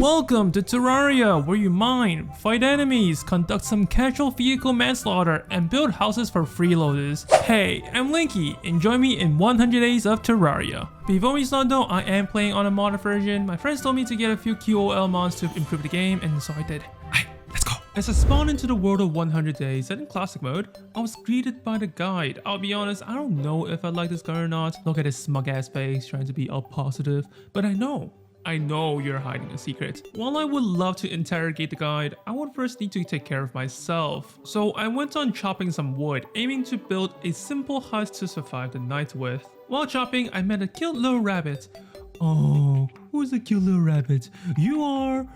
Welcome to Terraria, where you mine, fight enemies, conduct some casual vehicle manslaughter, and build houses for freeloaders. Hey, I'm Linky, and join me in 100 days of Terraria. Before we start though, I am playing on a modded version. My friends told me to get a few QOL mods to improve the game, and so I did. Hey, let's go! As I spawned into the world of 100 days, set in classic mode, I was greeted by the guide. I'll be honest, I don't know if I like this guy or not. Look at his smug ass face, trying to be all positive, but I know you're hiding a secret. While I would love to interrogate the guide, I would first need to take care of myself. So I went on chopping some wood, aiming to build a simple hut to survive the night with. While chopping, I met a cute little rabbit. Oh, who's a cute little rabbit? You are.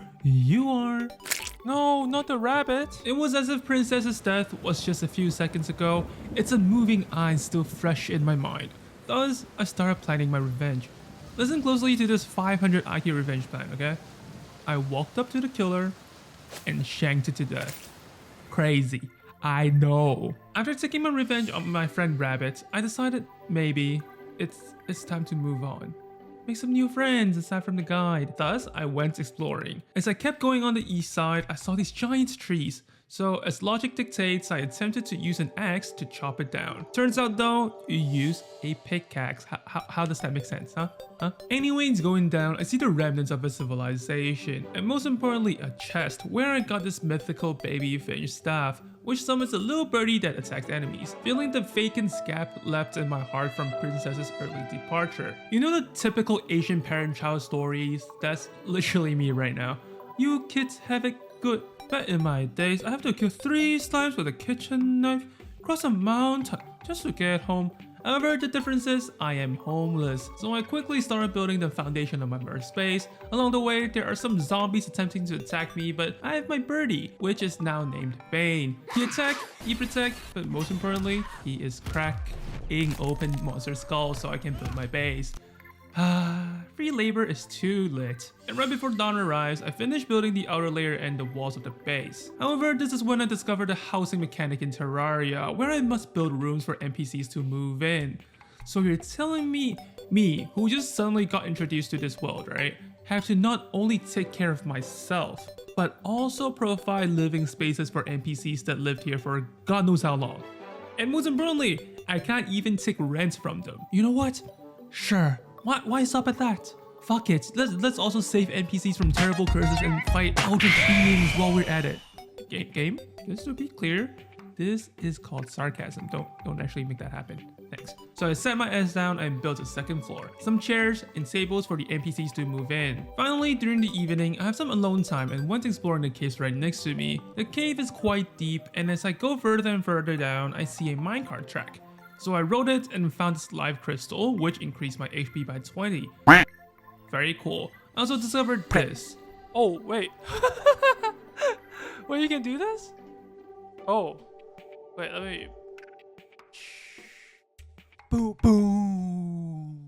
No, not the rabbit. It was as if Princess's death was just a few seconds ago. It's a moving eye still fresh in my mind. Thus, I started planning my revenge. Listen closely to this 500 IQ revenge plan, okay? I walked up to the killer and shanked it to death. Crazy, I know. After taking my revenge on my friend Rabbit, I decided maybe it's time to move on. Make some new friends aside from the guide. Thus, I went exploring. As I kept going on the east side, I saw these giant trees. So, as logic dictates, I attempted to use an axe to chop it down. Turns out though, you use a pickaxe. How does that make sense, huh? Anyways, going down, I see the remnants of a civilization, and most importantly, a chest where I got this mythical baby finch staff, which summons a little birdie that attacks enemies, feeling the vacant gap left in my heart from Princess's early departure. You know the typical Asian parent-child stories? That's literally me right now. You kids have it good. Back in my days, I have to kill 3 slimes with a kitchen knife, cross a mountain just to get home. However, the difference is I am homeless, so I quickly started building the foundation of my merge space. Along the way, there are some zombies attempting to attack me, but I have my birdie, which is now named Bane. He attack, he protect, but most importantly, he is cracking open monster skulls so I can build my base. Free labor is too lit. And right before dawn arrives, I finished building the outer layer and the walls of the base. However, this is when I discovered the housing mechanic in Terraria, where I must build rooms for NPCs to move in. So you're telling me, who just suddenly got introduced to this world, right, have to not only take care of myself, but also provide living spaces for NPCs that lived here for God knows how long. And most importantly, I can't even take rent from them. You know what? Sure. Why stop at that? Fuck it, let's also save NPCs from terrible curses and fight outer beings while we're at it. Game, just to be clear, this is called sarcasm. Don't actually make that happen. Thanks. So I set my ass down and built a second floor. Some chairs and tables for the NPCs to move in. Finally, during the evening, I have some alone time and went exploring the caves right next to me. The cave is quite deep, and as I go further and further down, I see a minecart track. So I rode it and found this live crystal, which increased my HP by 20. Very cool. I also discovered this. Oh, wait. Wait, you can do this? Oh. Wait, let me... Boom, boom.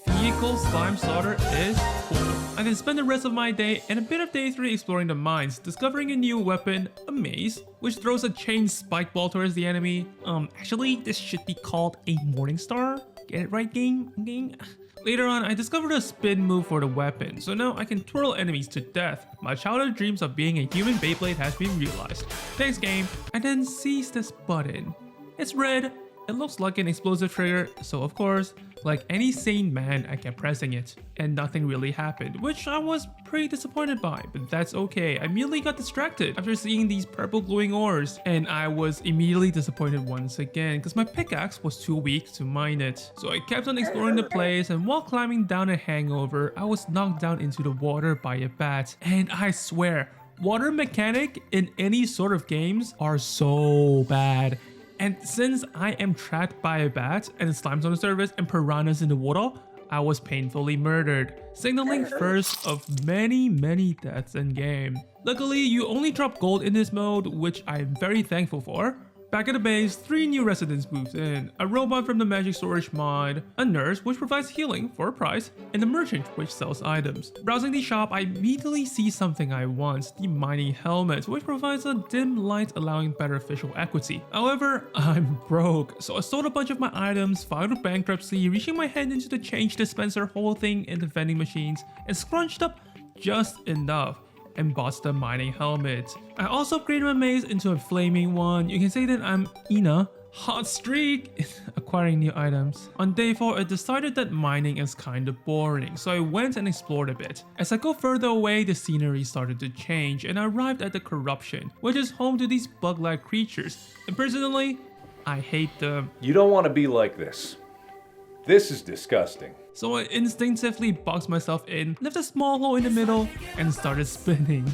Vehicle slime slaughter is cool. I can spend the rest of my day and a bit of day 3 exploring the mines, discovering a new weapon, a mace, which throws a chain spike ball towards the enemy. Actually, this should be called a morning star. Get it right, game? Later on, I discovered a spin move for the weapon, so now I can twirl enemies to death. My childhood dreams of being a human Beyblade has been realized. Thanks, game. I then seize this button. It's red. It looks like an explosive trigger, so of course, like any sane man, I kept pressing it, and nothing really happened, which I was pretty disappointed by, but that's okay. I immediately got distracted after seeing these purple glowing ores, and I was immediately disappointed once again, because my pickaxe was too weak to mine it. So I kept on exploring the place, and while climbing down a hangover, I was knocked down into the water by a bat, and I swear, water mechanic in any sort of games are so bad. And since I am trapped by a bat and slimes on the surface and piranhas in the water, I was painfully murdered, signaling first of many deaths in game. Luckily, you only drop gold in this mode, which I am very thankful for. Back at the base, 3 new residents moved in, a robot from the magic storage mod, a nurse which provides healing for a price, and a merchant which sells items. Browsing the shop, I immediately see something I want, the mining helmet, which provides a dim light allowing better visual acuity. However, I'm broke, so I sold a bunch of my items, filed bankruptcy, reaching my hand into the change dispenser, whole thing in the vending machines, and scrunched up just enough and bought the mining helmet. I also upgraded my maze into a flaming one. You can say that I'm in a hot streak acquiring new items. On day 4, I decided that mining is kind of boring, so I went and explored a bit. As I go further away, the scenery started to change and I arrived at the corruption, which is home to these bug-like creatures. And personally, I hate them. You don't want to be like this. This is disgusting. So I instinctively boxed myself in, left a small hole in the middle, and started spinning.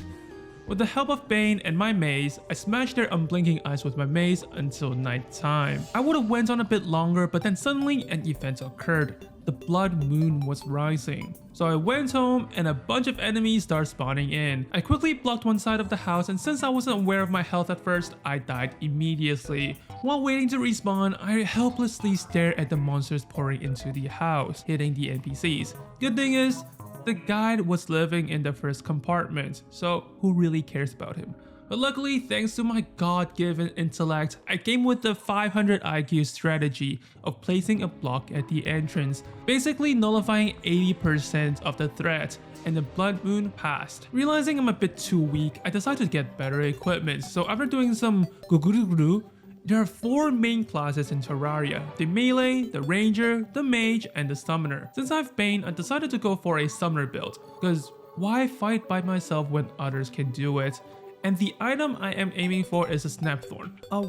With the help of Bane and my maze, I smashed their unblinking eyes with my maze until nighttime. I would have went on a bit longer, but then suddenly an event occurred. The blood moon was rising. So I went home and a bunch of enemies started spawning in. I quickly blocked one side of the house, and since I wasn't aware of my health at first, I died immediately. While waiting to respawn, I helplessly stared at the monsters pouring into the house, hitting the NPCs. Good thing is, the guide was living in the first compartment, so who really cares about him? But luckily, thanks to my god-given intellect, I came with the 500 IQ strategy of placing a block at the entrance, basically nullifying 80% of the threat, and the blood moon passed. Realizing I'm a bit too weak, I decided to get better equipment, so after doing some guguruguru, there are 4 main classes in Terraria: the melee, the ranger, the mage, and the summoner. Since I've Bane, I decided to go for a summoner build, because why fight by myself when others can do it? And the item I am aiming for is a snapthorn, a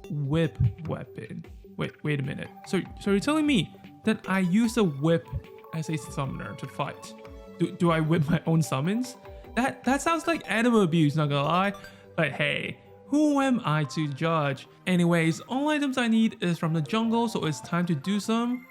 whip weapon. Wait a minute. So you're telling me that I use a whip as a summoner to fight? Do I whip my own summons? That sounds like animal abuse, not gonna lie. But hey, who am I to judge? Anyways, all items I need is from the jungle, so it's time to do some.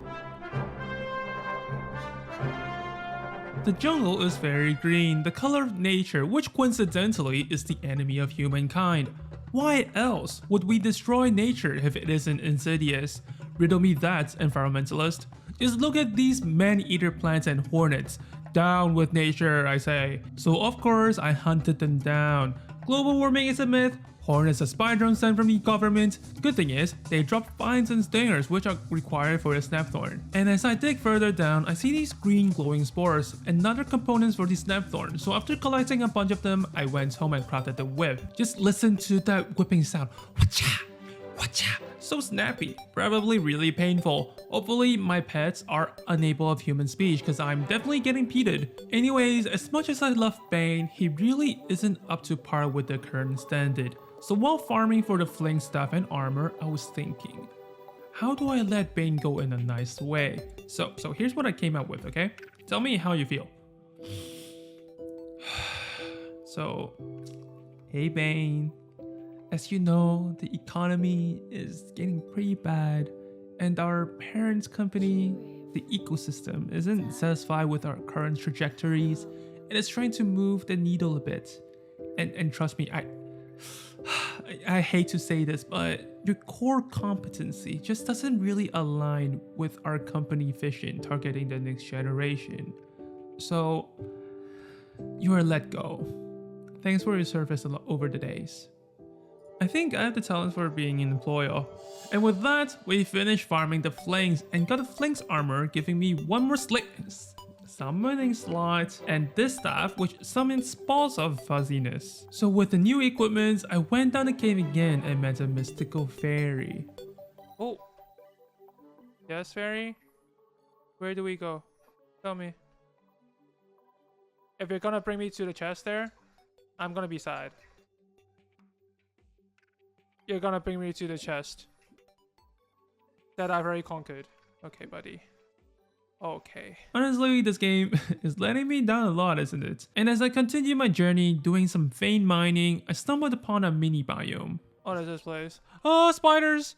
The jungle is very green, the color of nature, which coincidentally is the enemy of humankind. Why else would we destroy nature if it isn't insidious? Riddle me that, environmentalist. Just look at these man-eater plants and hornets. Down with nature, I say. So of course, I hunted them down. Global warming is a myth. Hornets are spy drones sent from the government. Good thing is, they drop vines and stingers which are required for the snapthorn. And as I dig further down, I see these green glowing spores, another components for the snapthorn. So after collecting a bunch of them, I went home and crafted the whip. Just listen to that whipping sound. Wacha! Wacha! So snappy, probably really painful. Hopefully my pets are unable of human speech because I'm definitely getting peated. Anyways, as much as I love Bane, he really isn't up to par with the current standard. So while farming for the fling staff and armor, I was thinking, how do I let Bane go in a nice way? So here's what I came up with, okay? Tell me how you feel. So, hey Bane, as you know, the economy is getting pretty bad and our parent company, the ecosystem, isn't satisfied with our current trajectories and is trying to move the needle a bit. And trust me, I hate to say this, but your core competency just doesn't really align with our company vision targeting the next generation. So, you are let go. Thanks for your service over the days. I think I have the talent for being an employer. And with that, we finished farming the flanks and got the flanks armor, giving me one more summoning slot, and this staff which summons balls of fuzziness. So with the new equipment, I went down the cave again and met a mystical fairy. Oh. Yes, fairy? Where do we go? Tell me. If you're gonna bring me to the chest there, I'm gonna be sad. You're gonna bring me to the chest that I've already conquered. Okay, buddy. Okay. Honestly, this game is letting me down a lot, isn't it? And as I continue my journey doing some vein mining, I stumbled upon a mini biome. What is this place? Oh, spiders!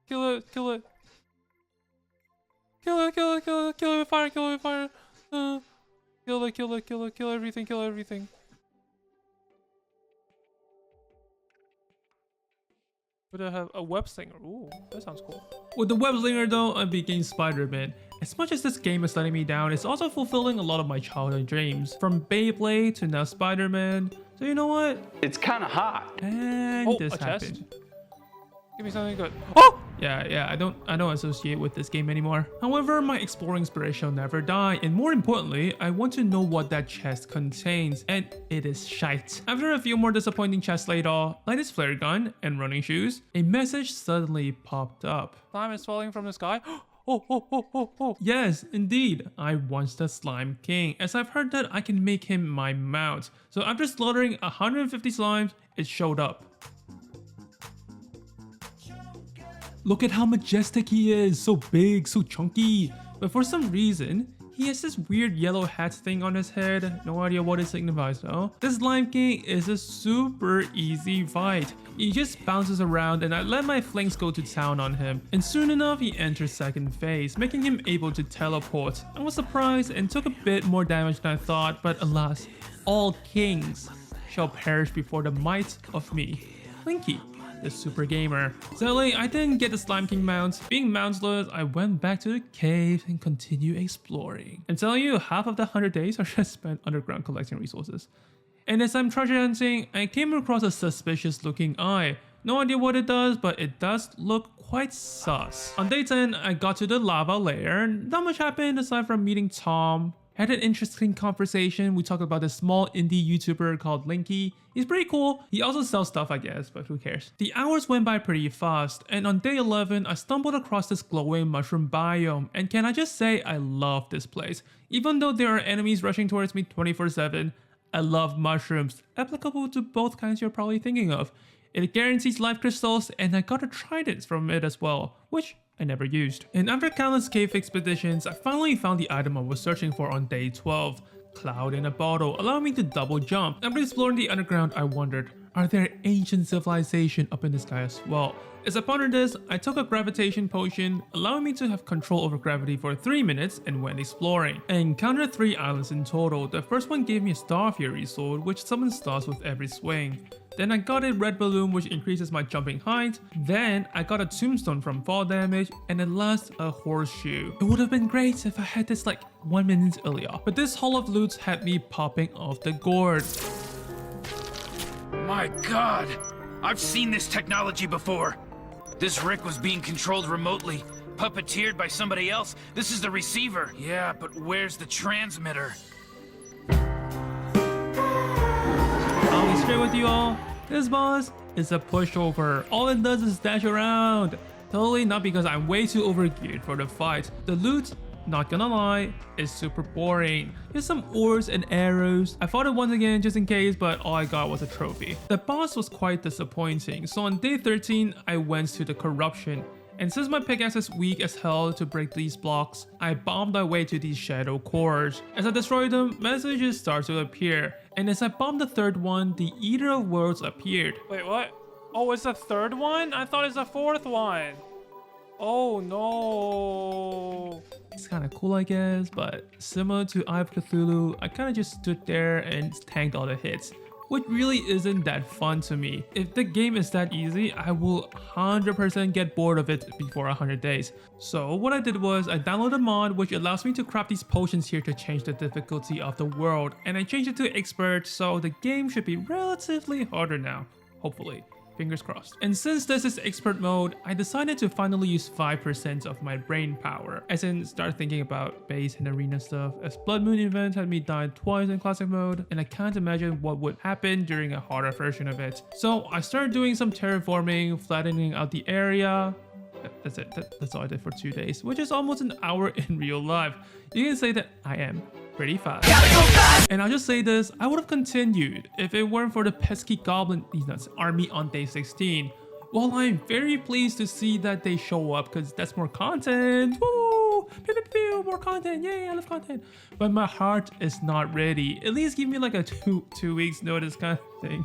Kill it, kill it. Kill it, kill it, kill it, kill it with fire, kill it with fire. Kill it, kill it, kill it, kill everything, kill everything. Would I have a web slinger? Ooh, that sounds cool. With the web slinger though, I became Spider-Man. As much as this game is letting me down, it's also fulfilling a lot of my childhood dreams. From Beyblade to now Spider-Man. So you know what? It's kind of hot. And this happened. Chest? Give me something good. Oh! Yeah, I don't associate with this game anymore. However, my exploring spirit shall never die, and more importantly, I want to know what that chest contains, and it is shite. After a few more disappointing chests laid off, like this flare gun and running shoes, a message suddenly popped up. Slime is falling from the sky. Oh. Yes, indeed, I want the Slime King, as I've heard that I can make him my mount. So after slaughtering 150 slimes, it showed up. Look at how majestic he is, so big, so chunky. But for some reason, he has this weird yellow hat thing on his head. No idea what it signifies though. This Slime King is a super easy fight. He just bounces around and I let my flanks go to town on him. And soon enough, he enters second phase, making him able to teleport. I was surprised and took a bit more damage than I thought, but alas, all kings shall perish before the might of me, Linky, the super gamer. Sadly, I didn't get the Slime King mount. Being mountless, I went back to the cave and continued exploring. And telling you, half of the 100 days are just spent underground collecting resources. And as I'm treasure hunting, I came across a suspicious looking eye. No idea what it does, but it does look quite sus. On day 10, I got to the lava layer. Not much happened aside from meeting Tom. Had an interesting conversation. We talked about this small indie YouTuber called Linky. He's pretty cool. He also sells stuff, I guess, but who cares? The hours went by pretty fast, and on day 11, I stumbled across this glowing mushroom biome. And can I just say, I love this place. Even though there are enemies rushing towards me 24/7, I love mushrooms, applicable to both kinds you're probably thinking of. It guarantees life crystals, and I got a trident from it as well, which I never used. And after countless cave expeditions, I finally found the item I was searching for on day 12, Cloud in a Bottle, allowing me to double jump. After exploring the underground, I wondered, are there ancient civilization up in the sky as well? As I pondered this, I took a gravitation potion, allowing me to have control over gravity for 3 minutes and went exploring. I encountered 3 islands in total. The first one gave me a Star Fury sword, which summons stars with every swing. Then I got a red balloon, which increases my jumping height. Then I got a tombstone from fall damage, and at last a horseshoe. It would have been great if I had this like 1 minute earlier, but this haul of loot had me popping off the gourd. My god! I've seen this technology before! This Rick was being controlled remotely, puppeteered by somebody else. This is the receiver. Yeah, but where's the transmitter? I'll be straight with you all. This boss is a pushover. All it does is dash around. Totally not because I'm way too overgeared for the fight. The loot, not gonna lie, is super boring. Just some ores and arrows. I fought it once again just in case, but all I got was a trophy. The boss was quite disappointing, so on day 13, I went to the corruption. And since my pickaxe is weak as hell to break these blocks, I bombed my way to these shadow cores. As I destroyed them, messages start to appear. And as I bombed the third one, the Eater of Worlds appeared. Wait, what? Oh, it's the third one? I thought it's the fourth one. Oh no. It's kind of cool, I guess, but similar to Eye of Cthulhu, I kind of just stood there and tanked all the hits, which really isn't that fun to me. If the game is that easy, I will 100% get bored of it before 100 days. So what I did was I downloaded a mod which allows me to craft these potions here to change the difficulty of the world, and I changed it to expert, so the game should be relatively harder now, hopefully. Fingers crossed. And since this is expert mode, I decided to finally use 5% of my brain power, as in start thinking about base and arena stuff, as Blood Moon event had me die twice in classic mode, and I can't imagine what would happen during a harder version of it. So I started doing some terraforming, flattening out the area. That's it. That's all I did for 2 days, which is almost an hour in real life. You can say that I am pretty fast. And I'll just say this, I would have continued if it weren't for the pesky goblin army on day 16. While I'm very pleased to see that they show up because that's more content. Woo! Pew, pew, pew, more content. Yay, I love content. But my heart is not ready. At least give me like a two weeks notice kind of thing.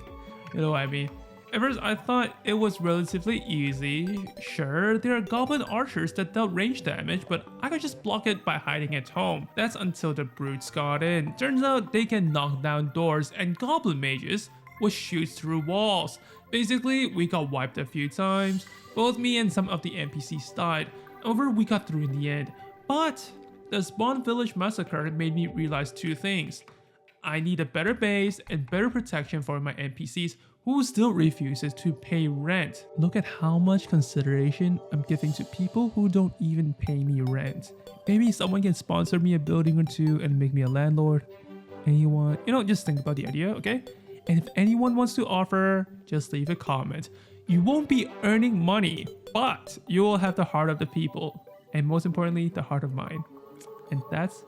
You know what I mean? At first, I thought it was relatively easy. Sure, there are goblin archers that dealt range damage, but I could just block it by hiding at home. That's until the brutes got in. Turns out they can knock down doors, and goblin mages will shoot through walls. Basically, we got wiped a few times. Both me and some of the NPCs died. However, we got through in the end. But the Spawn Village massacre made me realize 2 things. I need a better base and better protection for my NPCs who still refuses to pay rent. Look at how much consideration I'm giving to people who don't even pay me rent. Maybe someone can sponsor me a building or two and make me a landlord. Anyone? Just think about the idea, okay? And if anyone wants to offer, just leave a comment. You won't be earning money, but you will have the heart of the people. And most importantly, the heart of mine. And that's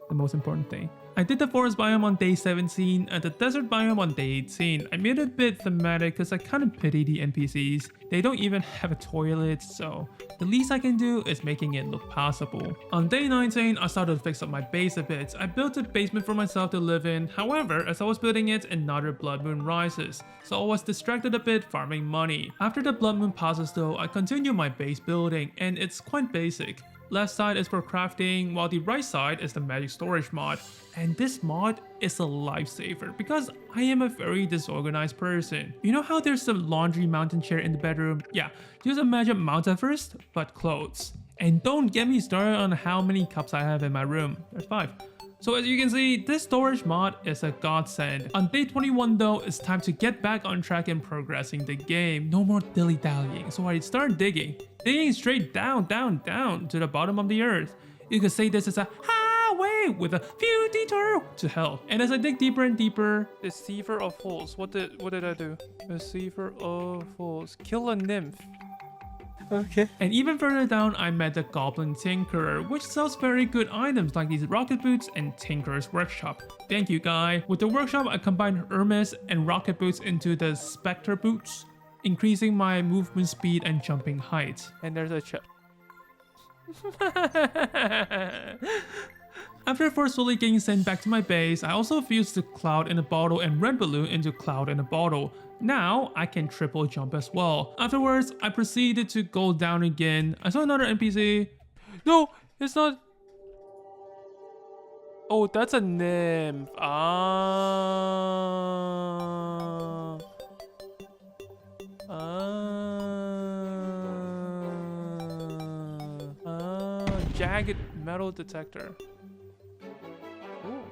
the most important thing. I did the forest biome on day 17 and the desert biome on day 18. I made it a bit thematic because I kind of pity the NPCs. They don't even have a toilet, so the least I can do is making it look passable. On day 19, I started to fix up my base a bit. I built a basement for myself to live in. However, as I was building it, another blood moon rises, so I was distracted a bit farming money. After the blood moon passes though, I continue my base building and it's quite basic. Left side is for crafting, while the right side is the magic storage mod. And this mod is a lifesaver because I am a very disorganized person. You know how there's a laundry mountain chair in the bedroom? Yeah, just imagine Mount Everest, but clothes. And don't get me started on how many cups I have in my room. There's 5. So as you can see, this storage mod is a godsend. On day 21 though, it's time to get back on track and progressing the game. No more dilly-dallying, so I start digging straight down to the bottom of the earth. You could say this is a highway with a few detours to hell. And as I dig deeper and deeper, Deceiver of Fools. What did I do? Deceiver of Fools. Kill a nymph. Okay. And even further down, I met the Goblin Tinkerer, which sells very good items like these rocket boots and Tinkerer's Workshop. Thank you, guy. With the workshop, I combined Hermes and rocket boots into the Spectre boots, increasing my movement speed and jumping height. And there's a chest. After forcefully getting sent back to my base, I also fused the Cloud in a Bottle and Red Balloon into Cloud in a Bottle. Now, I can triple jump as well. Afterwards, I proceeded to go down again. I saw another NPC. No, it's not. Oh, that's a nymph. Jagged metal detector.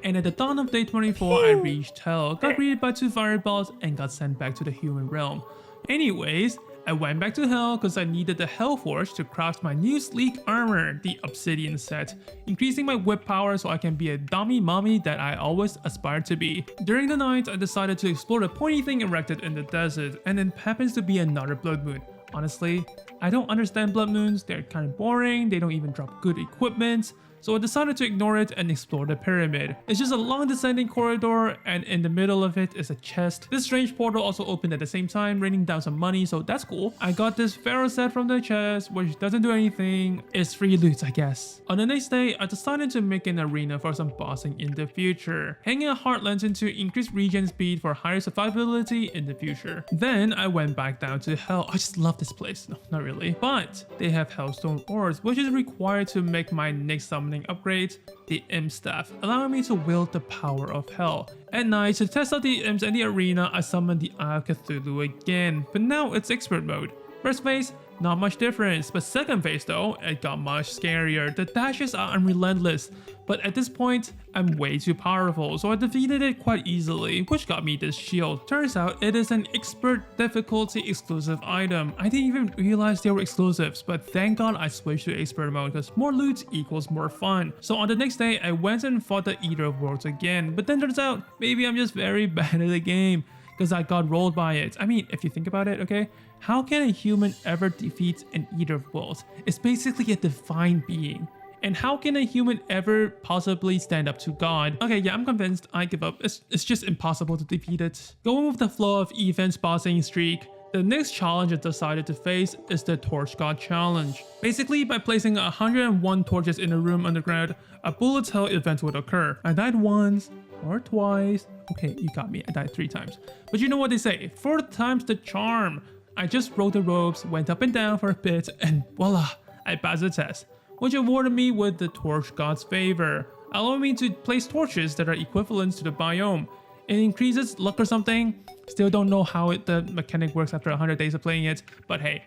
And at the dawn of day 24, I reached Hell, got greeted by 2 fireballs, and got sent back to the human realm. Anyways, I went back to Hell because I needed the Hell Forge to craft my new sleek armor, the Obsidian set, increasing my whip power so I can be a dummy mommy that I always aspired to be. During the night, I decided to explore the pointy thing erected in the desert, and it happens to be another blood moon. Honestly, I don't understand blood moons, they're kind of boring, they don't even drop good equipment. So I decided to ignore it and explore the pyramid. It's just a long descending corridor, and in the middle of it is a chest. This strange portal also opened at the same time, raining down some money, so that's cool. I got this pharaoh set from the chest, which doesn't do anything. It's free loot, I guess. On the next day, I decided to make an arena for some bossing in the future, hanging a heart lantern to increase regen speed for higher survivability in the future. Then I went back down to Hell. I just love this place. No, not really. But they have Hellstone ores, which is required to make my next summoning upgrade, the Imp Staff, allowing me to wield the power of Hell. At night, to test out the imps in the arena, I summoned the Eye of Cthulhu again, but now it's expert mode. First phase, not much difference, but second phase though, it got much scarier. The dashes are unrelentless, but at this point, I'm way too powerful, so I defeated it quite easily, which got me this shield. Turns out it is an expert difficulty exclusive item. I didn't even realize they were exclusives, but thank god I switched to expert mode because more loot equals more fun. So on the next day, I went and fought the Eater of Worlds again, but then turns out, maybe I'm just very bad at the game because I got rolled by it. I mean, if you think about it, okay? How can a human ever defeat an Eater of Worlds? It's basically a divine being. And how can a human ever possibly stand up to God? Okay, yeah, I'm convinced. I give up. It's just impossible to defeat it. Going with the flow of events bossing streak, the next challenge I decided to face is the Torch God Challenge. Basically, by placing 101 torches in a room underground, a bullet hell event would occur. I died once or twice. Okay, you got me. I died 3 times. But you know what they say, 4th time's the charm. I just rode the ropes, went up and down for a bit, and voila, I passed the test, which awarded me with the Torch God's favor, allowing me to place torches that are equivalent to the biome. It increases luck or something. Still don't know how the mechanic works after 100 days of playing it, but hey,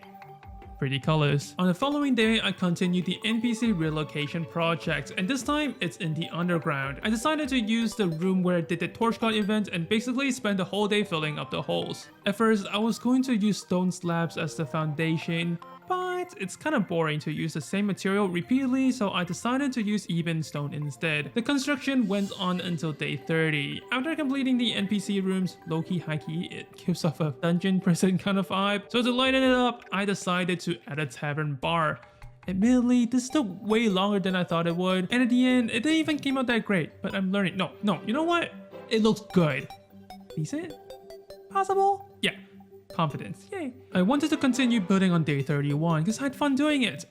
pretty colors. On the following day, I continued the NPC relocation project, and this time it's in the underground. I decided to use the room where I did the torch god event and basically spend the whole day filling up the holes. At first, I was going to use stone slabs as the foundation, but it's kind of boring to use the same material repeatedly, so I decided to use even stone instead. The construction went on until day 30. After completing the NPC rooms, low-key, high-key, it gives off a dungeon prison kind of vibe. So to lighten it up, I decided to add a tavern bar. Admittedly, this took way longer than I thought it would, and at the end, it didn't even came out that great, but I'm learning. No, you know what? It looks good. Decent? Possible? Yeah. Confidence. Yay. I wanted to continue building on day 31 because I had fun doing it.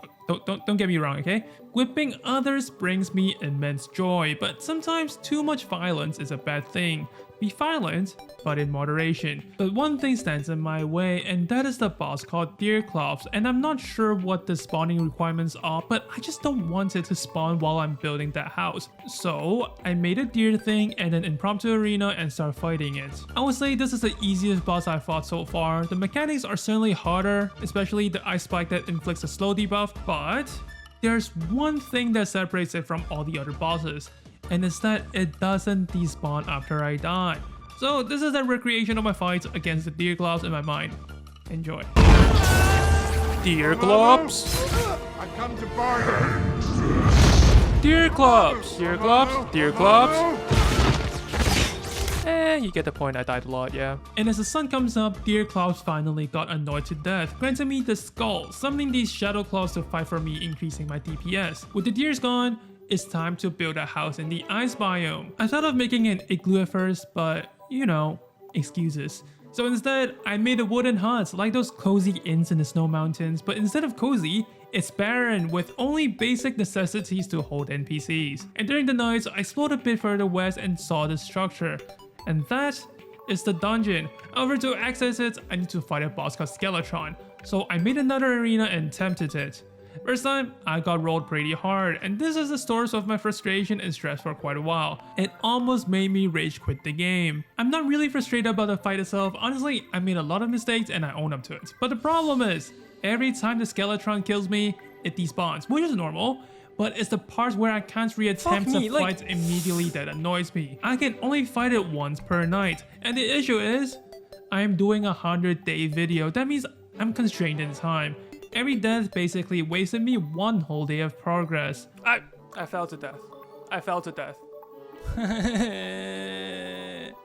Don't get me wrong, okay? Whipping others brings me immense joy, but sometimes too much violence is a bad thing. Be violent, but in moderation. But one thing stands in my way, and that is the boss called Deerclops, and I'm not sure what the spawning requirements are, but I just don't want it to spawn while I'm building that house. So I made a deer thing and an impromptu arena and start fighting it. I would say this is the easiest boss I've fought so far. The mechanics are certainly harder, especially the ice spike that inflicts a slow debuff, but there's one thing that separates it from all the other bosses, and it's that it doesn't despawn after I die. So this is a recreation of my fights against the Deerclops in my mind. Enjoy. Deerclops? I come to bargain. Deerclops! Deerclops? Deerclops? You get the point. I died a lot, yeah. And as the sun comes up, Deerclops finally got annoyed to death, granting me the skull, summoning these shadow claws to fight for me, increasing my DPS. With the deers gone, it's time to build a house in the ice biome. I thought of making an igloo at first, but you know, excuses. So instead, I made a wooden hut, like those cozy inns in the snow mountains, but instead of cozy, it's barren with only basic necessities to hold NPCs. And during the nights, I explored a bit further west and saw the structure. And that is the dungeon. However, to access it, I need to fight a boss called Skeletron. So I made another arena and attempted it. First time, I got rolled pretty hard, and this is the source of my frustration and stress for quite a while. It almost made me rage quit the game. I'm not really frustrated about the fight itself. Honestly, I made a lot of mistakes and I own up to it. But the problem is, every time the Skeletron kills me, it despawns, which is normal. But it's the parts where I can't reattempt the fight immediately that annoys me. I can only fight it once per night, and the issue is, I am doing a 100-day video. That means I'm constrained in time. Every death basically wasted me one whole day of progress. I fell to death. I fell to death.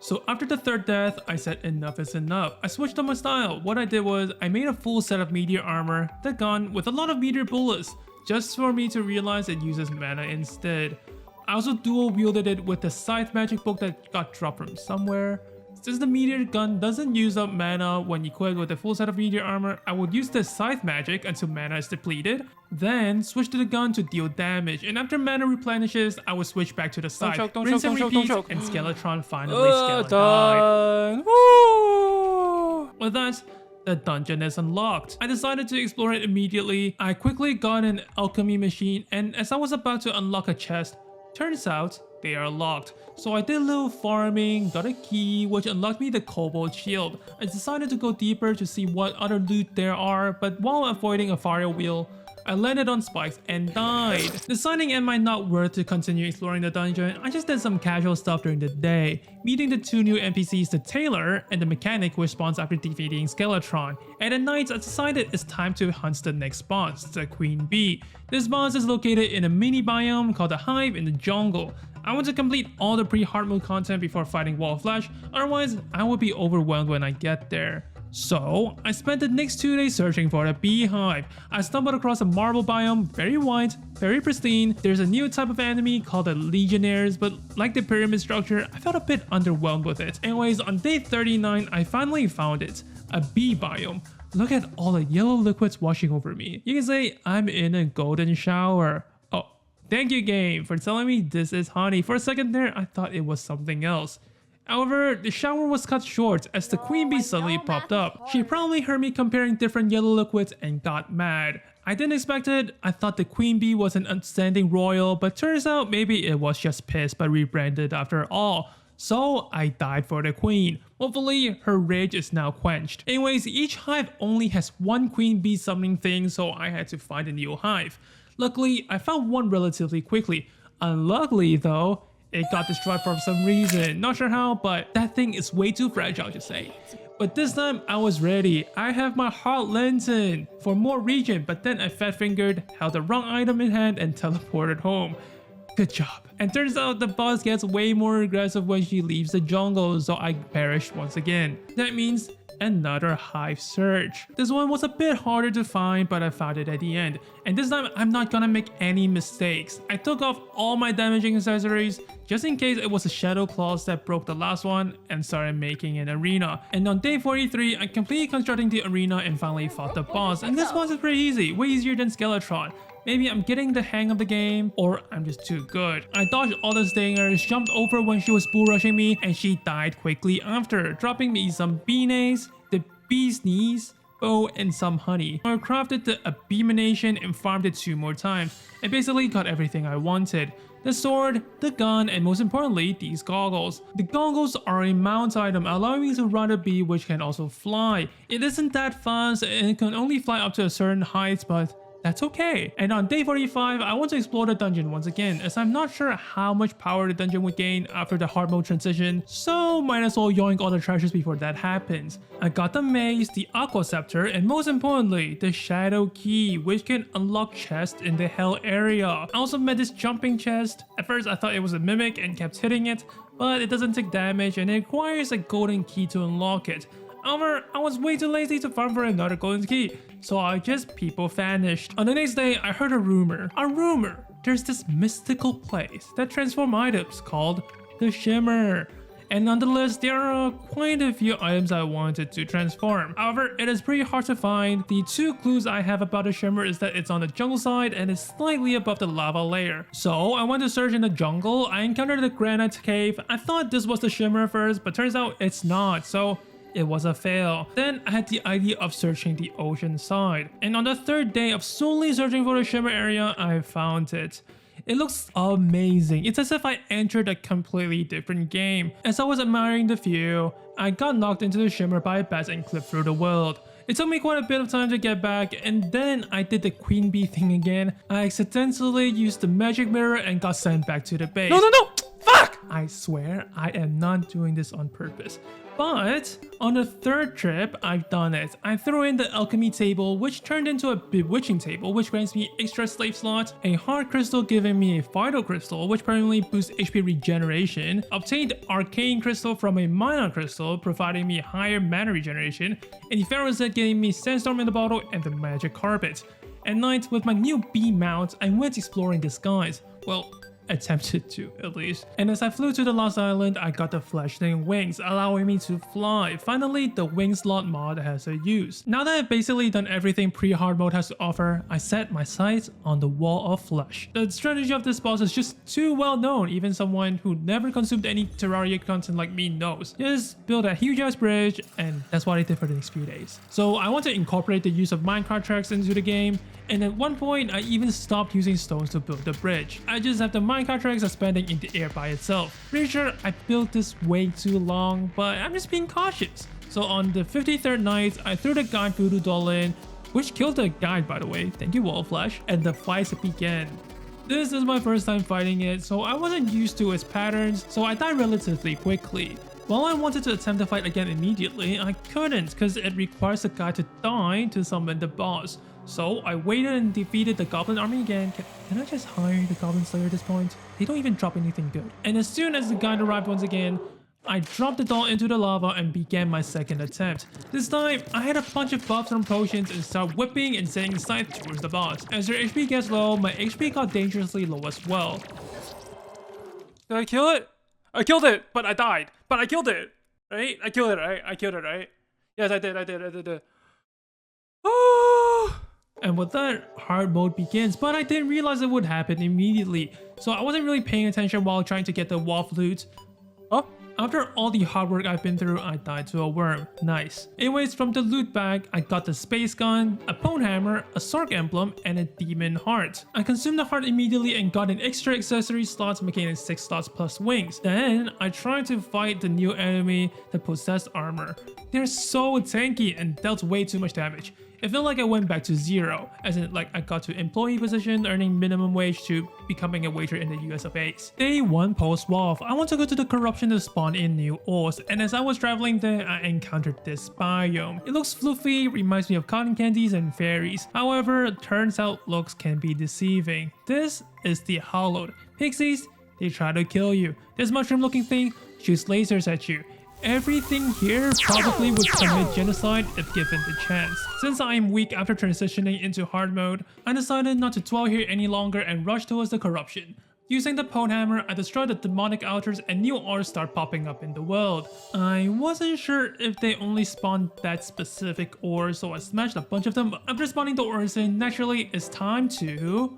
So after the third death, I said enough is enough. I switched up my style. What I did was, I made a full set of meteor armor, the gun with a lot of meteor bullets, just for me to realize it uses mana instead. I also dual wielded it with the scythe magic book that got dropped from somewhere. Since the meteor gun doesn't use up mana when equipped with a full set of meteor armor, I would use the scythe magic until mana is depleted, then switch to the gun to deal damage, and after mana replenishes, I would switch back to the scythe, rinse and repeat, and Skeletron finally died. Woo! With that, the dungeon is unlocked. I decided to explore it immediately. I quickly got an alchemy machine, and as I was about to unlock a chest, turns out they are locked. So I did a little farming, got a key, which unlocked me the Kobold Shield. I decided to go deeper to see what other loot there are, but while avoiding a fire wheel, I landed on spikes and died. Deciding it might not worth to continue exploring the dungeon, I just did some casual stuff during the day, meeting the two new NPCs, the Tailor and the Mechanic, which spawns after defeating Skeletron. And at night, I decided it's time to hunt the next boss, the Queen Bee. This boss is located in a mini biome called the Hive in the jungle. I want to complete all the pre-hard mode content before fighting Wall of Flesh, otherwise I will be overwhelmed when I get there. So, I spent the next 2 days searching for the beehive. I stumbled across a marble biome, very white, very pristine. There's a new type of enemy called the Legionnaires, but like the pyramid structure, I felt a bit underwhelmed with it. Anyways, on day 39, I finally found it, a bee biome. Look at all the yellow liquids washing over me. You can say I'm in a golden shower. Oh, thank you game for telling me this is honey. For a second there, I thought it was something else. However, the shower was cut short as the Queen Bee suddenly popped up. She probably heard me comparing different yellow liquids and got mad. I didn't expect it. I thought the Queen Bee was an outstanding royal, but turns out maybe it was just pissed but rebranded after all. So I died for the queen. Hopefully her rage is now quenched. Anyways, each hive only has one queen bee summoning thing, so I had to find a new hive. Luckily, I found one relatively quickly. Unluckily though, it got destroyed for some reason. Not sure how, but that thing is way too fragile to say. But this time I was ready. I have my heart lantern for more regen, but then I fat fingered, held the wrong item in hand and teleported home. Good job. And turns out the boss gets way more aggressive when she leaves the jungle, so I perished once again. That means another hive search. This one was a bit harder to find, but I found it at the end. And this time I'm not gonna make any mistakes. I took off all my damaging accessories just in case it was a shadow claws that broke the last one, and started making an arena. And on day 43, I completed constructing the arena and finally fought the boss. And this boss is pretty easy, way easier than Skeletron. Maybe I'm getting the hang of the game, or I'm just too good. I dodged all the stingers, jumped over when she was bull rushing me, and she died quickly after, dropping me some beanies, the bee's knees, bow, and some honey. I crafted the abomination and farmed it 2 more times, and basically got everything I wanted. The sword, the gun, and most importantly, these goggles. The goggles are a mount item, allowing me to ride a bee which can also fly. It isn't that fast, and it can only fly up to a certain height, but that's okay. And on day 45, I want to explore the dungeon once again, as I'm not sure how much power the dungeon would gain after the hard mode transition, so might as well yoink all the treasures before that happens. I got the mace, the aqua scepter, and most importantly, the shadow key, which can unlock chests in the hell area. I also met this jumping chest. At first I thought it was a mimic and kept hitting it, but it doesn't take damage and it requires a golden key to unlock it. However, I was way too lazy to farm for another golden key, so I just people vanished. On the next day, I heard a rumor. There's this mystical place that transforms items called the Shimmer. And on the list, there are quite a few items I wanted to transform. However, it is pretty hard to find. The 2 clues I have about the Shimmer is that it's on the jungle side and is slightly above the lava layer. So I went to search in the jungle. I encountered the granite cave. I thought this was the Shimmer first, but turns out it's not. So it was a fail. Then I had the idea of searching the ocean side. And on the 3rd day of solely searching for the Shimmer area, I found it. It looks amazing. It's as if I entered a completely different game. As I was admiring the view, I got knocked into the Shimmer by a bat and clipped through the world. It took me quite a bit of time to get back, and then I did the queen bee thing again. I accidentally used the magic mirror and got sent back to the base. No! Fuck! I swear I am not doing this on purpose. But on the 3rd trip, I've done it. I threw in the alchemy table, which turned into a bewitching table, which grants me extra slave slots, a heart crystal giving me a vital crystal, which permanently boosts HP regeneration, obtained arcane crystal from a mana crystal, providing me higher mana regeneration, and the pharaoh set giving me sandstorm in the bottle and the magic carpet. At night, with my new bee mount, I went exploring the skies. Well, attempted to, at least. And as I flew to the last island, I got the flashing wings, allowing me to fly. Finally, the wing slot mod has a use. Now that I've basically done everything pre-hard mode has to offer, I set my sights on the wall of flesh. The strategy of this boss is just too well known, even someone who never consumed any Terraria content like me knows. Just build a huge ass bridge, and that's what I did for the next few days. So I want to incorporate the use of minecart tracks into the game, and at one point I even stopped using stones to build the bridge. I just have the minecart tracks suspending in the air by itself. Pretty sure I built this way too long, but I'm just being cautious. So on the 53rd night, I threw the guide voodoo doll in, which killed the guide by the way, thank you Wallflash, and the fights began. This is my first time fighting it, so I wasn't used to its patterns, so I died relatively quickly. While I wanted to attempt the fight again immediately, I couldn't because it requires the guy to die to summon the boss. So I waited and defeated the goblin army again. Can I just hire the goblin slayer at this point? They don't even drop anything good. And as soon as the guide arrived once again, I dropped the doll into the lava and began my second attempt. This time, I had a bunch of buffs and potions and started whipping and sending scythe towards the boss. As their HP gets low, my HP got dangerously low as well. Did I kill it? I killed it, but I died. But I killed it, right? I killed it, right? I killed it, right? Yes, I did. Oh! And with that, hard mode begins, but I didn't realize it would happen immediately. So I wasn't really paying attention while trying to get the wolf loot. Huh? After all the hard work I've been through, I died to a worm. Nice. Anyways, from the loot bag, I got the space gun, a pwn hammer, a Sark emblem, and a demon heart. I consumed the heart immediately and got an extra accessory slots, making it 6 slots plus wings. Then, I tried to fight the new enemy that possessed armor. They're so tanky and dealt way too much damage. It felt like I went back to 0, as in like I got to employee position earning minimum wage to becoming a waiter in the US of A. Day 1 post-WoW, I want to go to the corruption to spawn in new ores, and as I was traveling there, I encountered this biome. It looks fluffy, reminds me of cotton candies and fairies. However, turns out looks can be deceiving. This is the Hallowed. Pixies, they try to kill you. This mushroom looking thing shoots lasers at you. Everything here probably would commit genocide if given the chance. Since I am weak after transitioning into hard mode, I decided not to dwell here any longer and rush towards the corruption. Using the pwn hammer, I destroyed the demonic altars and new ores start popping up in the world. I wasn't sure if they only spawned that specific ore, so I smashed a bunch of them. After spawning the ores in, naturally it's time to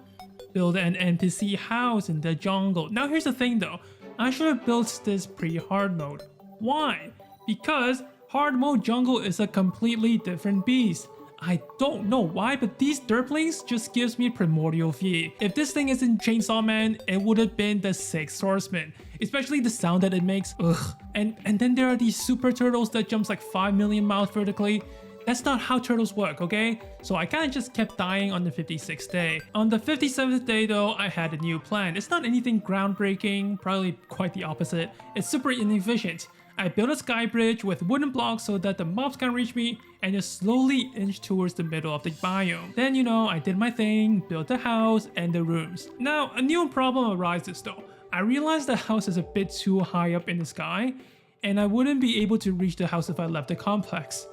build an NPC house in the jungle. Now here's the thing though, I should have built this pre-hard mode. Why? Because hard mode jungle is a completely different beast. I don't know why, but these derplings just gives me primordial fear. If this thing isn't Chainsaw Man, it would have been the 6th Horseman. Especially the sound that it makes, ugh. And then there are these super turtles that jumps like 5 million miles vertically. That's not how turtles work, okay? So I kinda just kept dying on the 56th day. On the 57th day though, I had a new plan. It's not anything groundbreaking, probably quite the opposite. It's super inefficient. I built a sky bridge with wooden blocks so that the mobs can't reach me and just slowly inch towards the middle of the biome. Then I did my thing, built the house and the rooms. Now, a new problem arises though. I realized the house is a bit too high up in the sky and I wouldn't be able to reach the house if I left the complex.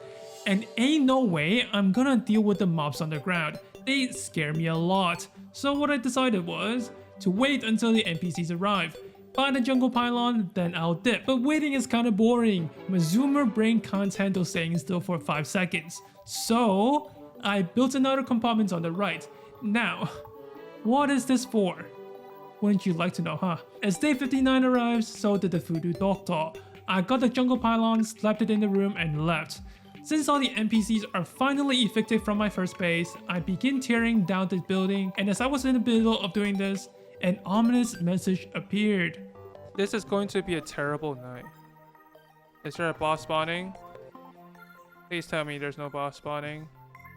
And ain't no way I'm gonna deal with the mobs on the ground. They scare me a lot. So what I decided was to wait until the NPCs arrive. Find a jungle pylon, then I'll dip. But waiting is kinda boring. My zoomer brain can't handle staying still for 5 seconds. So, I built another compartment on the right. Now, what is this for? Wouldn't you like to know, huh? As day 59 arrives, so did the voodoo doctor. I got the jungle pylon, slapped it in the room, and left. Since all the NPCs are finally evicted from my first base, I begin tearing down the building, and as I was in the middle of doing this, an ominous message appeared. This is going to be a terrible night. Is there a boss spawning? Please tell me there's no boss spawning.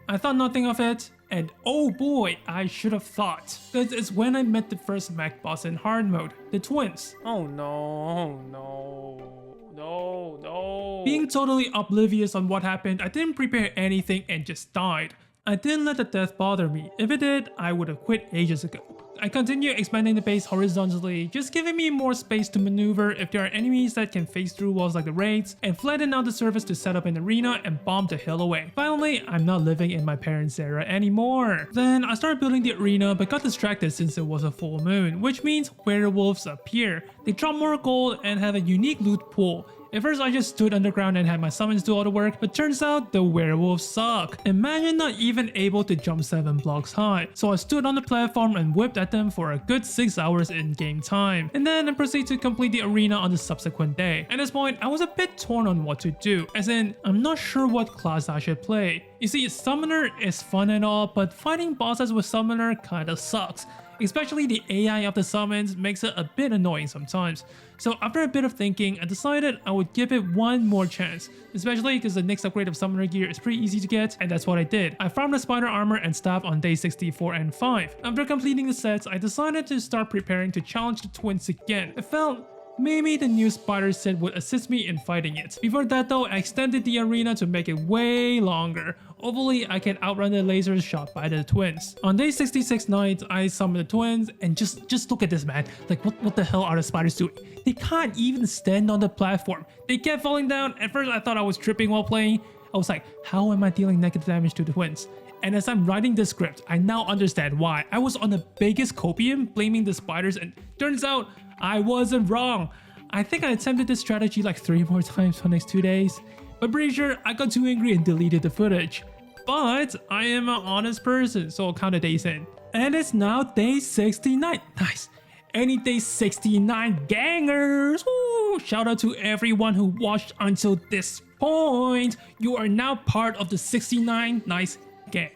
I thought nothing of it, and oh boy, I should have thought. Because it's when I met the first mech boss in hard mode, the twins. Oh no, no. Being totally oblivious on what happened, I didn't prepare anything and just died. I didn't let the death bother me. If it did, I would have quit ages ago. I continue expanding the base horizontally, just giving me more space to maneuver if there are enemies that can phase through walls like the raids, and flatten out the surface to set up an arena and bomb the hill away. Finally, I'm not living in my parents' era anymore. Then I started building the arena but got distracted since it was a full moon, which means werewolves appear. They drop more gold and have a unique loot pool. At first I just stood underground and had my summons do all the work, but turns out the werewolves suck. Imagine not even able to jump 7 blocks high. So I stood on the platform and whipped at them for a good 6 hours in game time. And then I proceeded to complete the arena on the subsequent day. At this point, I was a bit torn on what to do, as in, I'm not sure what class I should play. You see, Summoner is fun and all, but fighting bosses with Summoner kinda sucks. Especially the AI of the summons makes it a bit annoying sometimes. So after a bit of thinking, I decided I would give it one more chance, especially because the next upgrade of summoner gear is pretty easy to get, and that's what I did. I farmed the spider armor and staff on day 64 and 5. After completing the sets, I decided to start preparing to challenge the twins again. I felt maybe the new spider set would assist me in fighting it. Before that though, I extended the arena to make it way longer. Hopefully, I can outrun the lasers shot by the twins. On day 66 night, I summoned the twins, and just look at this, man. Like, what the hell are the spiders doing? They can't even stand on the platform. They kept falling down. At first, I thought I was tripping while playing. I was like, how am I dealing negative damage to the twins? And as I'm writing this script, I now understand why. I was on the biggest copium blaming the spiders, and turns out I wasn't wrong. I think I attempted this strategy like 3 more times for the next 2 days. But pretty sure I got too angry and deleted the footage. But I am an honest person, so I'll count the days in. And it's now day 69. Nice. Any Day 69 gangers. Woo! Shout out to everyone who watched until this point. You are now part of the 69 nice gang.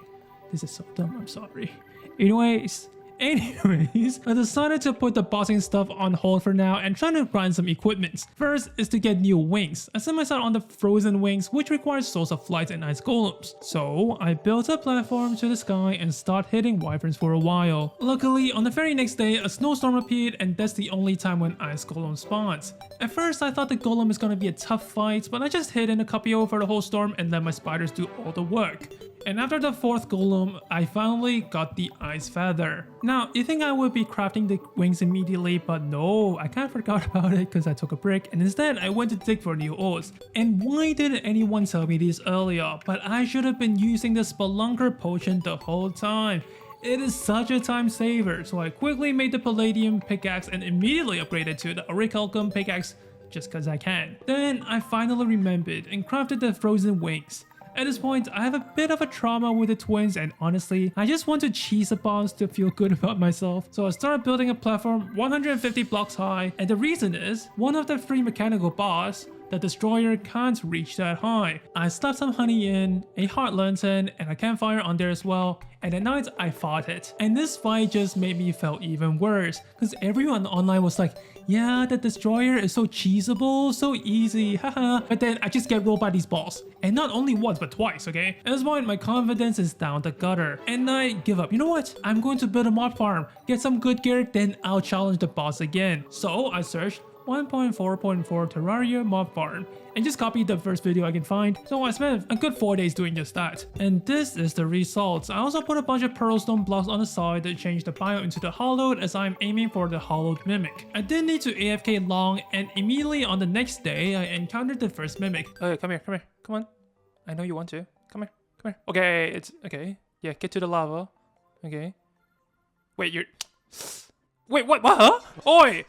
This is so dumb, I'm sorry. Anyways, I decided to put the bossing stuff on hold for now and try to grind some equipment. First is to get new wings. I set myself on the frozen wings, which requires souls of flight and ice golems. So I built a platform to the sky and start hitting wyverns for a while. Luckily, on the very next day, a snowstorm appeared and that's the only time when ice golem spawns. At first, I thought the golem was gonna be a tough fight, but I just hid in a copio for the whole storm and let my spiders do all the work. And after the 4th golem, I finally got the ice feather. Now, you think I would be crafting the wings immediately, but no, I kind of forgot about it because I took a break and instead I went to dig for new ores. And why didn't anyone tell me this earlier? But I should have been using the Spelunker potion the whole time. It is such a time saver, so I quickly made the Palladium pickaxe and immediately upgraded to the Orichalcum pickaxe just cause I can. Then I finally remembered and crafted the frozen wings. At this point, I have a bit of a trauma with the twins and honestly, I just want to cheese the boss to feel good about myself. So I started building a platform 150 blocks high and the reason is, one of the 3 mechanical bars, the destroyer can't reach that high. I slapped some honey in, a heart lantern, and a campfire on there as well, and at night I fought it. And this fight just made me feel even worse, because everyone online was like, yeah, the destroyer is so cheesable, so easy, haha. But then I just get rolled by these balls. And not only once, but twice, okay? At this point, my confidence is down the gutter. And I give up. You know what? I'm going to build a mob farm, get some good gear, then I'll challenge the boss again. So I searched 1.4.4 Terraria mob farm and just copied the first video I can find. So I spent a good 4 days doing just that. And this is the results. I also put a bunch of pearlstone blocks on the side to change the biome into the hollowed as I'm aiming for the hollowed mimic. I didn't need to AFK long and immediately on the next day I encountered the first mimic. Okay, come here, come on. I know you want to. Come here. Okay, it's okay. Yeah, get to the lava. Okay. Wait, what, huh? Oi!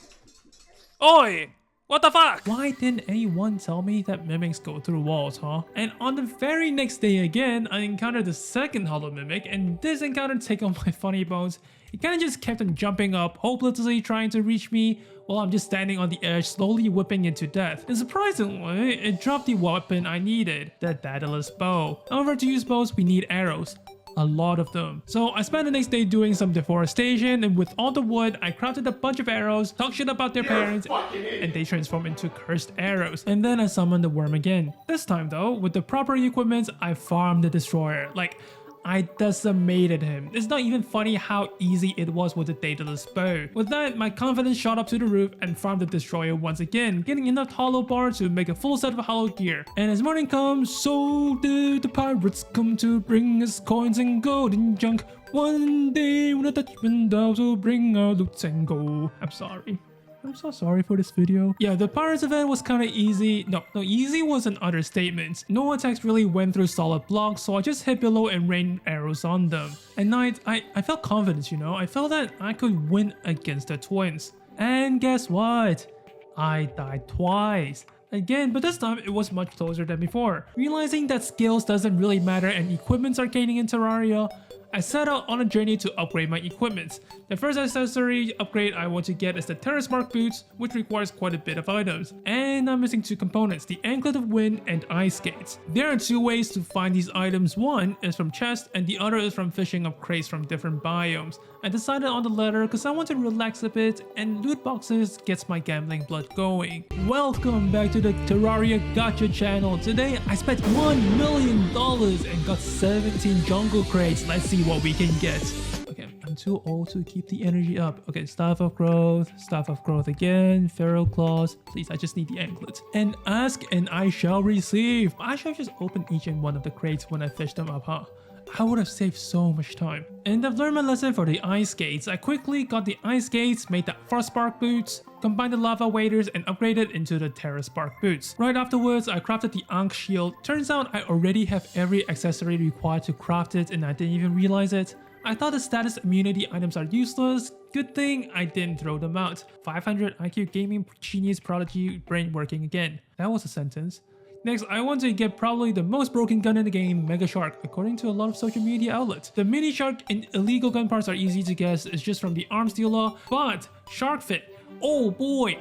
What the fuck? Why didn't anyone tell me that mimics go through walls, huh? And on the very next day again, I encountered the second hollow mimic and this encounter tickled my funny bones. It kinda just kept on jumping up, hopelessly trying to reach me while I'm just standing on the edge, slowly whipping it to death. And surprisingly, it dropped the weapon I needed, the Daedalus bow. However, to use bows, we need arrows. A lot of them. So I spent the next day doing some deforestation and with all the wood, I crafted a bunch of arrows, talked shit about their parents, and they transformed into cursed arrows. And then I summoned the worm again. This time though, with the proper equipment, I farmed the destroyer. Like, I decimated him. It's not even funny how easy it was with the Daedalus bow. With that, my confidence shot up to the roof and farmed the destroyer once again, getting enough hollow bar to make a full set of hollow gear. And as morning comes, so did the pirates come to bring us coins and gold and junk. One day when the Dutchman doves will bring our loot and go. I'm sorry. I'm so sorry for this video. Yeah, the pirates event was kind of easy. No, easy was an understatement. No attacks really went through solid blocks, so I just hit below and rained arrows on them. At night, I felt confident, you know? I felt that I could win against the twins. And guess what? I died twice. Again, but this time it was much closer than before. Realizing that skills doesn't really matter and equipments are gaining in Terraria, I set out on a journey to upgrade my equipment. The first accessory upgrade I want to get is the Terrace Mark boots, which requires quite a bit of items. And I'm missing 2 components, the Anklet of Wind and Ice Skates. There are 2 ways to find these items. One is from chests and the other is from fishing up crates from different biomes. I decided on the latter because I want to relax a bit and loot boxes gets my gambling blood going. Welcome back to the Terraria Gacha channel. Today I spent $1 million and got 17 jungle crates. Let's see what we can get. Okay, I'm too old to keep the energy up. Okay, Staff of Growth again, Feral Claws. Please, I just need the anklet. And ask and I shall receive. I shall just open each and one of the crates when I fish them up, huh? I would have saved so much time. And I've learned my lesson for the ice skates. I quickly got the ice skates, made the Frost Spark boots, combined the lava waders, and upgraded into the Terra Spark boots. Right afterwards, I crafted the Ankh shield. Turns out I already have every accessory required to craft it and I didn't even realize it. I thought the status immunity items are useless. Good thing I didn't throw them out. 500 IQ gaming genius prodigy brain working again. That was a sentence. Next, I want to get probably the most broken gun in the game, Mega Shark, according to a lot of social media outlets. The mini shark and illegal gun parts are easy to guess, it's just from the arms deal law, but shark fit, oh boy.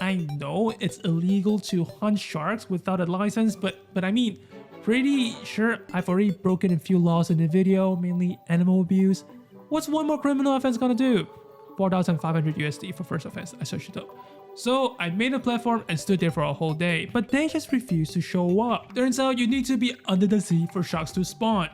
I know it's illegal to hunt sharks without a license, but I mean, pretty sure I've already broken a few laws in the video, mainly animal abuse. What's one more criminal offense gonna do? 4,500 USD for first offense, I searched it up. So I made a platform and stood there for a whole day, but they just refused to show up. Turns out you need to be under the sea for sharks to spawn.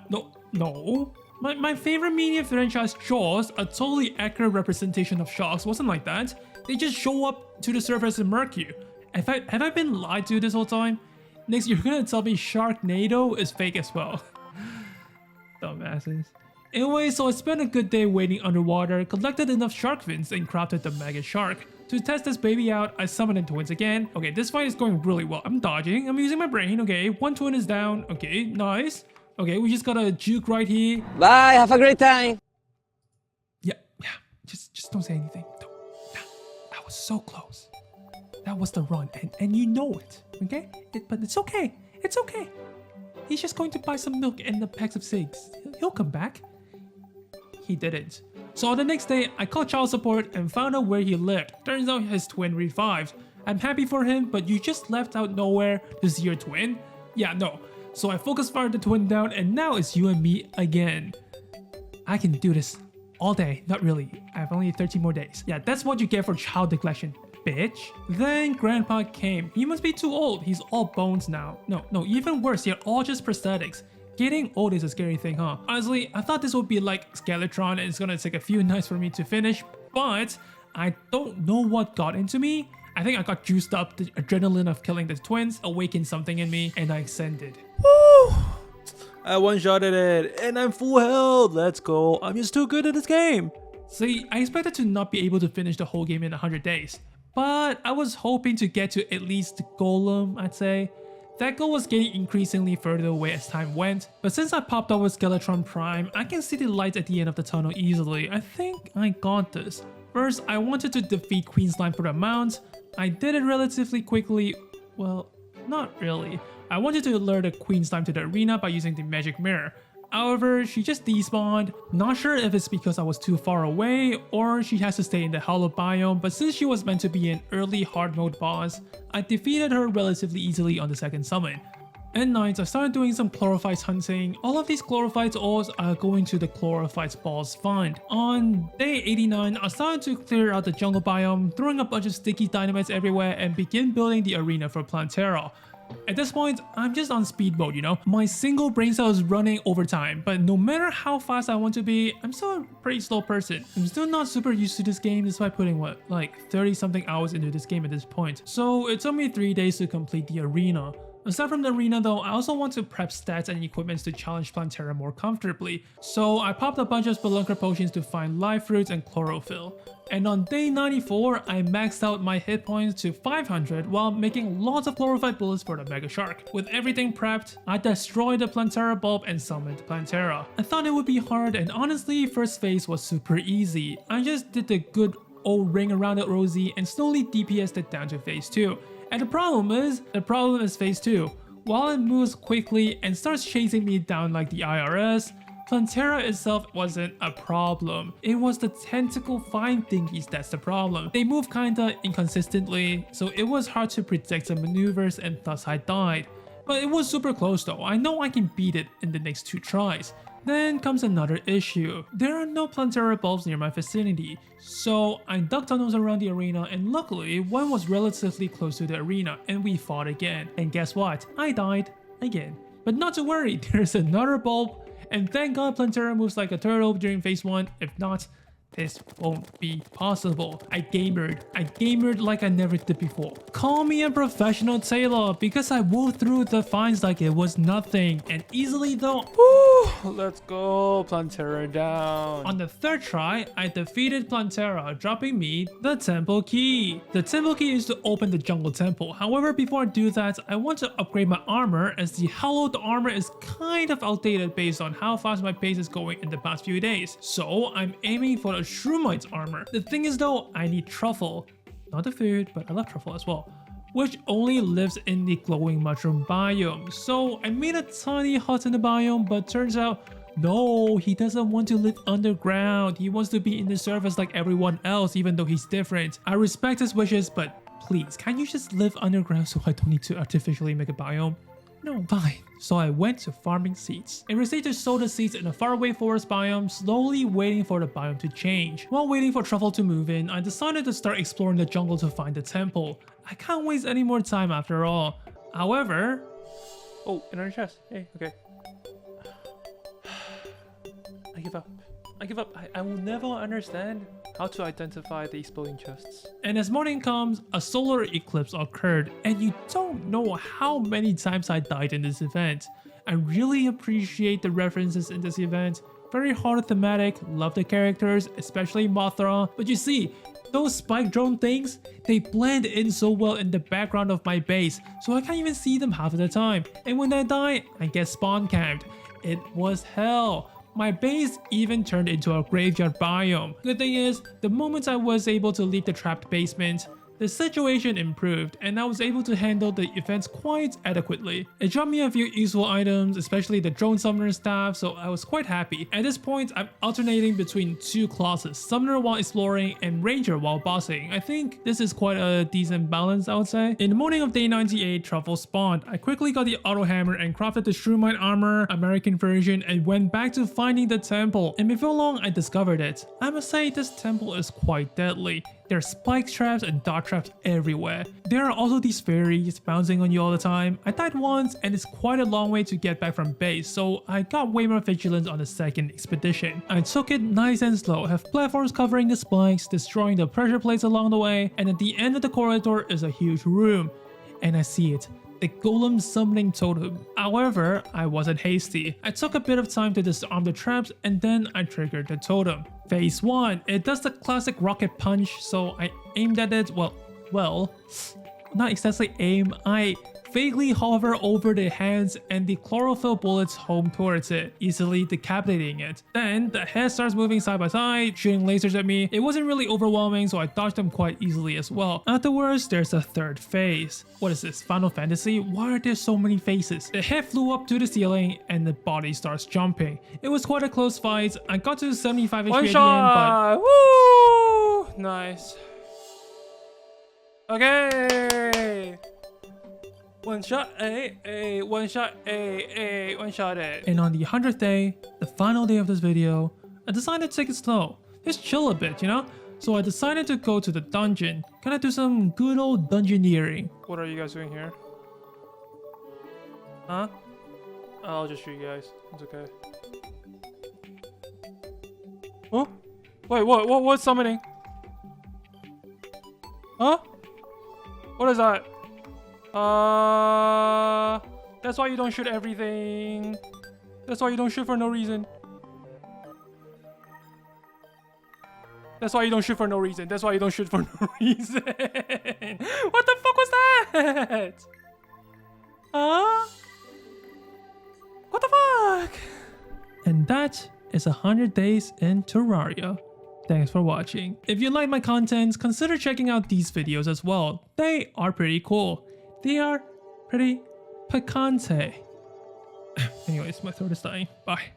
No. My favorite media franchise, Jaws, a totally accurate representation of sharks, wasn't like that. They just show up to the surface and murk you. Have I been lied to this whole time? Next, you're gonna tell me Sharknado is fake as well. Dumbasses. Anyway, so I spent a good day waiting underwater, collected enough shark fins, and crafted the mega shark. To test this baby out, I summoned the twins again. Okay, this fight is going really well. I'm dodging, I'm using my brain, okay. One twin is down, okay, nice. Okay, we just got a juke right here. Bye, have a great time. Yeah, just don't say anything. That was so close. That was the run, and you know it, okay? But it's okay, it's okay. He's just going to buy some milk and a pack of cigs. He'll come back. He didn't. So the next day, I called child support and found out where he lived. Turns out his twin revived. I'm happy for him, but you just left out nowhere to see your twin? Yeah, no. So I focus fired the twin down, and now it's you and me again. I can do this all day. Not really. I have only 13 more days. Yeah, that's what you get for child neglection, bitch. Then Grandpa came. He must be too old. He's all bones now. No, even worse. They're all just prosthetics. Getting old is a scary thing, huh? Honestly, I thought this would be like Skeletron and it's gonna take a few nights for me to finish, but I don't know what got into me. I think I got juiced up. The adrenaline of killing the twins awakened something in me and I ascended. Woo! I one-shotted it and I'm full health. Let's go. I'm just too good at this game. See, I expected to not be able to finish the whole game in 100 days, but I was hoping to get to at least the Golem, I'd say. That goal was getting increasingly further away as time went, but since I popped up with Skeletron Prime, I can see the light at the end of the tunnel easily. I think I got this. First, I wanted to defeat Queen Slime for the mount. I did it relatively quickly. Well, not really. I wanted to lure the Queen Slime to the arena by using the magic mirror. However, she just despawned. Not sure if it's because I was too far away or she has to stay in the hollow biome, but since she was meant to be an early hard mode boss, I defeated her relatively easily on the second summon. At night, I started doing some chlorophytes hunting. All of these chlorophytes ores are going to the chlorophytes balls fund. On day 89, I started to clear out the jungle biome, throwing a bunch of sticky dynamites everywhere and begin building the arena for Plantera. At this point, I'm just on speed mode, you know? My single brain cell is running overtime, but no matter how fast I want to be, I'm still a pretty slow person. I'm still not super used to this game despite putting what, like 30 something hours into this game at this point. So it took me 3 days to complete the arena. Aside from the arena though, I also want to prep stats and equipments to challenge Plantera more comfortably. So I popped a bunch of spelunker potions to find life fruits and chlorophyll. And on day 94, I maxed out my hit points to 500 while making lots of chlorophyte bullets for the Mega Shark. With everything prepped, I destroyed the Plantera bulb and summoned Plantera. I thought it would be hard and honestly, first phase was super easy. I just did the good old ring around it rosy and slowly DPS'd it down to phase 2. And the problem is phase 2. While it moves quickly and starts chasing me down like the IRS, Plantera itself wasn't a problem. It was the tentacle fine thingies that's the problem. They move kinda inconsistently, so it was hard to predict the maneuvers and thus I died. But it was super close though. I know I can beat it in the next 2 tries. Then comes another issue. There are no Plantera bulbs near my vicinity, so I dug tunnels around the arena and luckily one was relatively close to the arena and we fought again. And guess what? I died again. But not to worry, there's another bulb and thank god Plantera moves like a turtle during phase 1, if not, this won't be possible. I gamered like I never did before. Call me a professional tailor because I wove through the finds like it was nothing. And easily though, Woo! Let's go, Plantera down. on the 3rd try, I defeated Plantera, dropping me the temple key. The temple key is to open the jungle temple. However, before I do that, I want to upgrade my armor as the hallowed armor is kind of outdated based on how fast my pace is going in the past few days. So I'm aiming for the Shroomites armor. The thing is though, I need truffle. Not the food, but I love truffle as well. which only lives in the glowing mushroom biome. So I made a tiny hut in the biome, but turns out no, he doesn't want to live underground. He wants to be in the surface like everyone else, even though he's different. I respect his wishes, but please, can't you just live underground so I don't need to artificially make a biome? No, fine. So I went to farming seeds. I proceeded to sow the seeds in a faraway forest biome, slowly waiting for the biome to change. While waiting for Truffle to move in, I decided to start exploring the jungle to find the temple. I can't waste any more time after all. However... Oh, another chest. Hey, okay. I give up. I give up. I will never understand how to identify the exploding chests. And as morning comes, a solar eclipse occurred, and you don't know how many times I died in this event. I really appreciate the references in this event. Very horror thematic, love the characters, especially Mothra. But you see, those spike drone things, they blend in so well in the background of my base, so I can't even see them half of the time. And when I die, I get spawn camped. It was hell. My base even turned into a graveyard biome. Good thing is, the moment I was able to leave the trapped basement, the situation improved and I was able to handle the events quite adequately. It dropped me a few useful items, especially the drone summoner staff, so I was quite happy. At this point, I'm alternating between two classes, summoner while exploring and ranger while bossing. I think this is quite a decent balance, I would say. In the morning of day 98, Truffle spawned. I quickly got the auto hammer and crafted the Shroomite armor, American version, and went back to finding the temple. And before long, I discovered it. I must say this temple is quite deadly. There are spike traps and dart traps everywhere. There are also these fairies bouncing on you all the time. I died once and it's quite a long way to get back from base, so I got way more vigilant on the second expedition. I took it nice and slow, have platforms covering the spikes, destroying the pressure plates along the way, and at the end of the corridor is a huge room. And I see it. The golem summoning totem. However, I wasn't hasty. I took a bit of time to disarm the traps and then I triggered the totem. Phase 1. It does the classic rocket punch, so I aimed at it, well, not exactly aim, I vaguely hover over the hands and the chlorophyll bullets home towards it, easily decapitating it. Then the head starts moving side by side, shooting lasers at me. It wasn't really overwhelming, so I dodged them quite easily as well. Afterwards, there's a third phase. What is this, Final Fantasy? Why are there so many phases? The head flew up to the ceiling and the body starts jumping. It was quite a close fight. I got to 75 HP One at shot! Woo! Nice. Okay. One shot, one shot, one shot, And on the 100th day, the final day of this video, I decided to take it slow. Just chill a bit, you know? So I decided to go to the dungeon. Can I do some good old dungeoneering? What are you guys doing here? Huh? I'll just shoot you guys. It's okay. Huh? Wait, what's summoning? Huh? What is that? That's why you don't shoot everything. That's why you don't shoot for no reason. That's why you don't shoot for no reason. That's why you don't shoot for no reason. What the fuck was that? Huh? What the fuck? And that is 100 days in Terraria. Thanks for watching. If you like my content, consider checking out these videos as well. They are pretty cool. They are pretty picante. Anyways, my throat is dying. Bye.